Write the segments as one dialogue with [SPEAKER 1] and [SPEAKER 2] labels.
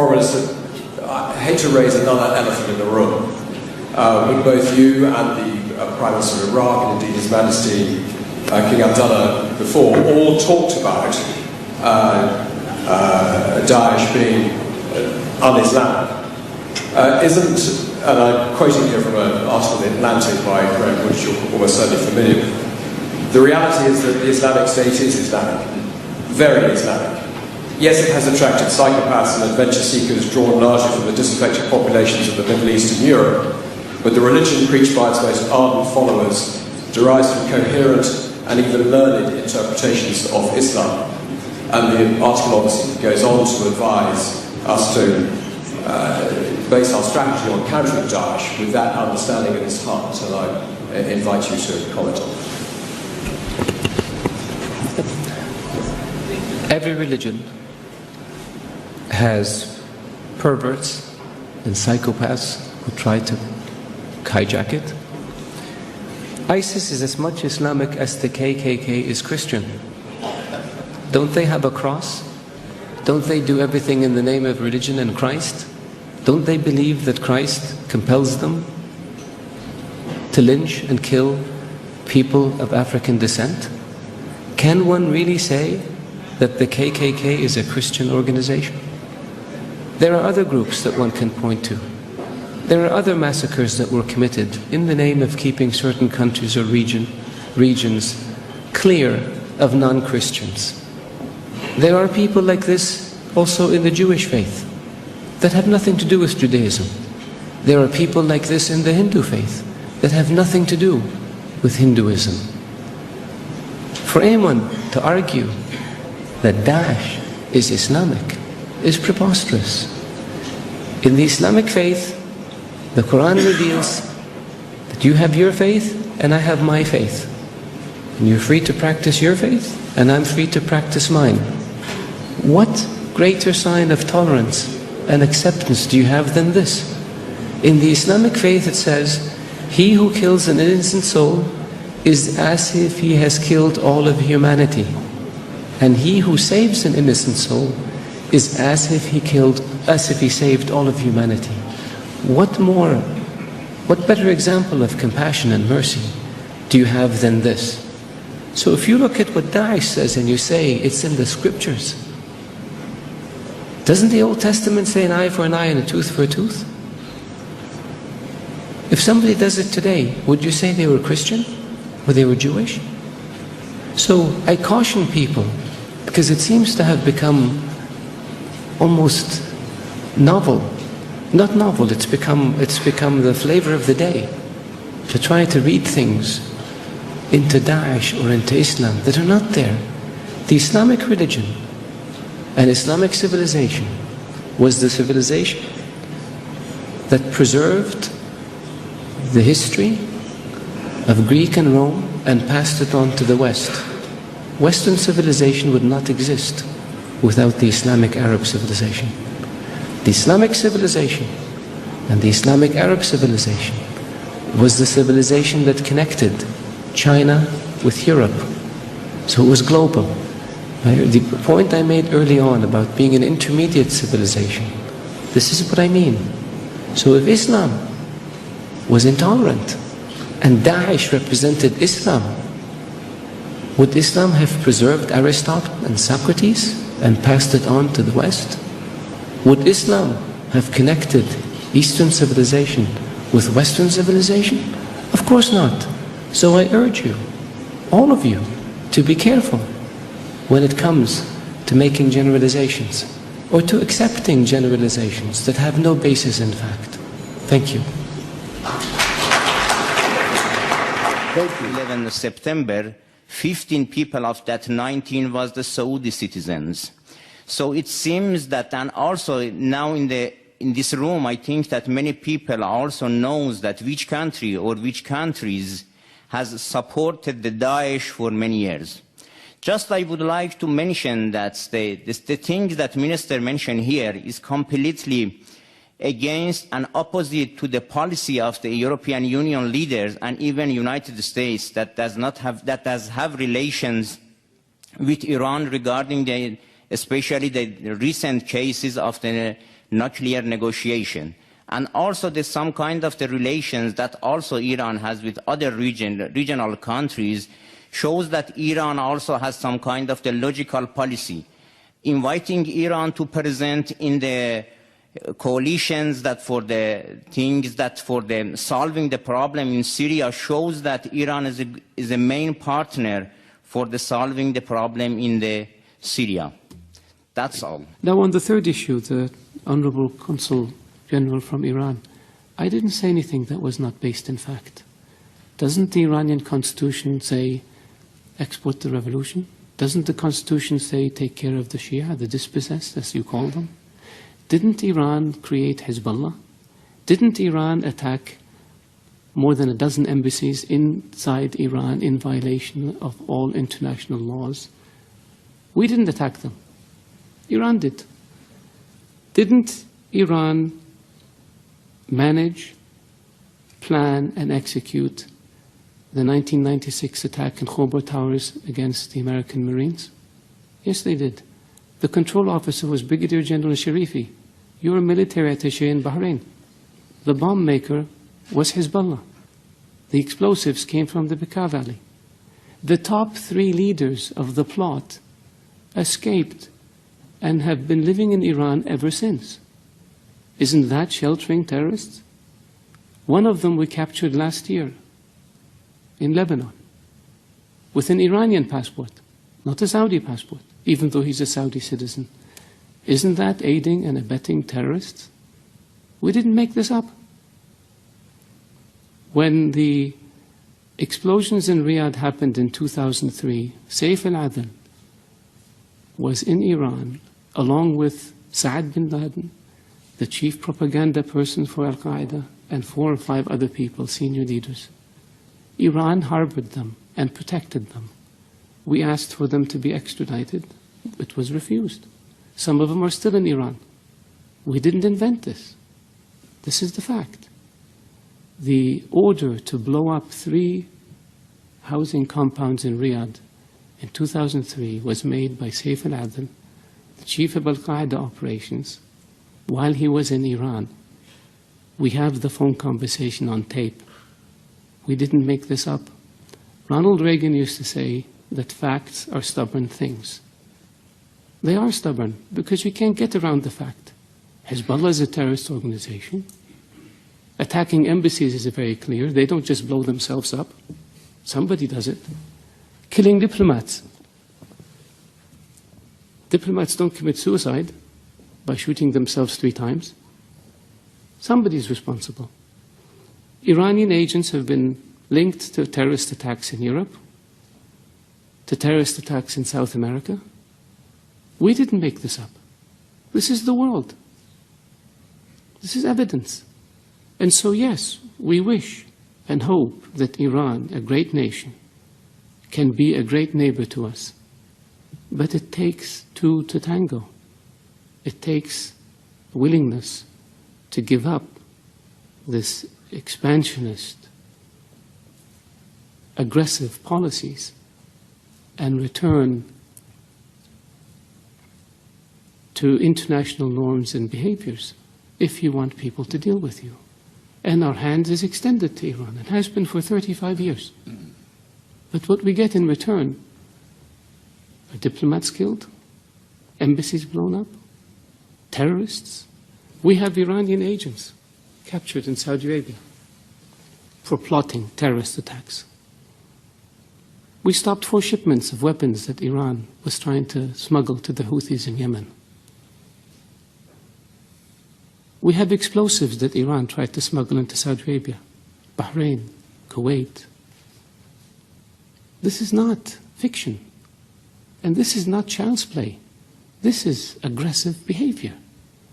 [SPEAKER 1] Foreign Minister, I hate to raise another elephant in the room. But both you and the Prime Minister of Iraq, and indeed His Majesty King Abdullah before, all talked about Daesh being un-Islamic. And I'm quoting here from an article in Atlantic by Graham, which you're almost certainly familiar with. The reality is that the Islamic State is Islamic, very Islamic. Yes, it has attracted psychopaths and adventure seekers drawn largely from the disaffected populations of the Middle East and Europe, but the religion preached by its most ardent followers derives from coherent and even learned interpretations of Islam. And the article obviously goes on to advise us to base our strategy on countering Daesh with that understanding at its heart, and I invite you to comment on it.
[SPEAKER 2] Every religion has perverts and psychopaths who try to hijack it. ISIS is as much Islamic as the KKK is Christian. Don't they have a cross? Don't they do everything in the name of religion and Christ? Don't they believe that Christ compels them to lynch and kill people of African descent? Can one really say that the KKK is a Christian organization? There are other groups that one can point to. There are other massacres that were committed in the name of keeping certain countries or regions clear of non-Christians. There are people like this also in the Jewish faith that have nothing to do with Judaism. There are people like this in the Hindu faith that have nothing to do with Hinduism. For anyone to argue that Daesh is Islamic is preposterous. In the Islamic faith, the Quran reveals that you have your faith and I have my faith. And you're free to practice your faith and I'm free to practice mine. What greater sign of tolerance and acceptance do you have than this? In the Islamic faith it says, he who kills an innocent soul is as if he has killed all of humanity. And he who saves an innocent soul is as if he saved all of humanity. What better example of compassion and mercy do you have than this? So if you look at what Daesh says and you say it's in the scriptures, doesn't the Old Testament say an eye for an eye and a tooth for a tooth? If somebody does it today, would you say they were Christian or they were Jewish? So I caution people, because it seems to have become almost novel. Not novel, it's become the flavor of the day to try to read things into Daesh or into Islam that are not there. The Islamic religion and Islamic civilization was the civilization that preserved the history of Greek and Rome and passed it on to the West. Western civilization would not exist without the Islamic Arab civilization. The Islamic civilization and the Islamic Arab civilization was the civilization that connected China with Europe. So it was global. The point I made early on about being an intermediate civilization, this is what I mean. So if Islam was intolerant and Daesh represented Islam, would Islam have preserved Aristotle and Socrates and passed it on to the West? Would Islam have connected Eastern civilization with Western civilization? Of course not. So I urge you, all of you, to be careful when it comes to making generalizations or to accepting generalizations that have no basis in fact. Thank you.
[SPEAKER 3] 11th September, 15 people of that 19 was the Saudi citizens. So it seems that, and also now in this room, I think that many people also knows that which country or which countries has supported the Daesh for many years. Just I would like to mention that the things that Minister mentioned here is completely against and opposite to the policy of the European Union leaders and even United States that does have relations with Iran regarding especially the recent cases of the nuclear negotiation. And also there's some kind of the relations that also Iran has with other regional countries shows that Iran also has some kind of the logical policy. Inviting Iran to present in the coalitions that for the things that for the solving the problem in Syria shows that Iran is a main partner for the solving the problem in the Syria. That's all.
[SPEAKER 2] Now on the third issue, the Honorable Consul General from Iran, I didn't say anything that was not based in fact. Doesn't the Iranian constitution say export the revolution? Doesn't the constitution say take care of the Shia, the dispossessed, as you call them? Didn't Iran create Hezbollah? Didn't Iran attack more than a dozen embassies inside Iran in violation of all international laws? We didn't attack them. Iran did. Didn't Iran manage, plan, and execute the 1996 attack in Khobar Towers against the American Marines? Yes, they did. The control officer was Brigadier General Sharifi. You're a military attaché in Bahrain. The bomb maker was Hezbollah. The explosives came from the Bekaa Valley. The top 3 leaders of the plot escaped and have been living in Iran ever since. Isn't that sheltering terrorists? One of them we captured last year in Lebanon with an Iranian passport, not a Saudi passport, even though he's a Saudi citizen. Isn't that aiding and abetting terrorists? We didn't make this up. When the explosions in Riyadh happened in 2003, Saif al-Adl was in Iran along with Saad bin Laden, the chief propaganda person for Al-Qaeda, and 4 or 5 other people, senior leaders. Iran harbored them and protected them. We asked for them to be extradited. It was refused. Some of them are still in Iran. We didn't invent this. This is the fact. The order to blow up 3 housing compounds in Riyadh in 2003 was made by Saif al-Adl, the chief of Al-Qaeda operations, while he was in Iran. We have the phone conversation on tape. We didn't make this up. Ronald Reagan used to say that facts are stubborn things. They are stubborn because you can't get around the fact. Hezbollah is a terrorist organization. Attacking embassies is very clear. They don't just blow themselves up. Somebody does it. Killing diplomats. Diplomats don't commit suicide by shooting themselves 3 times. Somebody's responsible. Iranian agents have been linked to terrorist attacks in Europe, to terrorist attacks in South America. We didn't make this up. This is the world. This is evidence. And so, yes, we wish and hope that Iran, a great nation, can be a great neighbor to us. But it takes 2 to tango. It takes willingness to give up this expansionist, aggressive policies and return to international norms and behaviors if you want people to deal with you. And our hand is extended to Iran. It has been for 35 years. But what we get in return are diplomats killed, embassies blown up, terrorists. We have Iranian agents captured in Saudi Arabia for plotting terrorist attacks. We stopped 4 shipments of weapons that Iran was trying to smuggle to the Houthis in Yemen. We have explosives that Iran tried to smuggle into Saudi Arabia, Bahrain, Kuwait. This is not fiction. And this is not child's play. This is aggressive behavior.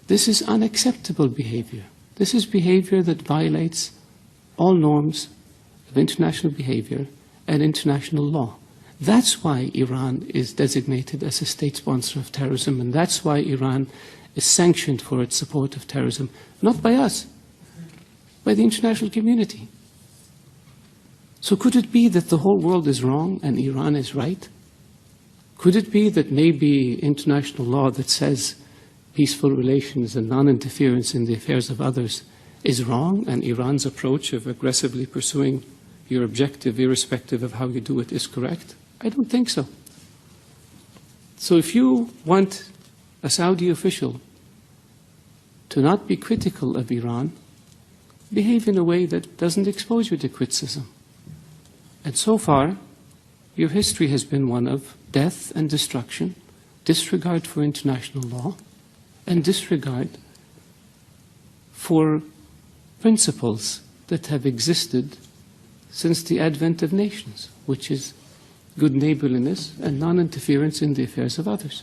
[SPEAKER 2] This is unacceptable behavior. This is behavior that violates all norms of international behavior and international law. That's why Iran is designated as a state sponsor of terrorism, and that's why Iran is sanctioned for its support of terrorism, not by us, by the international community. So could it be that the whole world is wrong and Iran is right? Could it be that maybe international law that says peaceful relations and non-interference in the affairs of others is wrong, and Iran's approach of aggressively pursuing your objective, irrespective of how you do it, is correct? I don't think so. So if you want a Saudi official to not be critical of Iran, behave in a way that doesn't expose you to criticism. And so far, your history has been one of death and destruction, disregard for international law, and disregard for principles that have existed since the advent of nations, which is good neighborliness and non-interference in the affairs of others.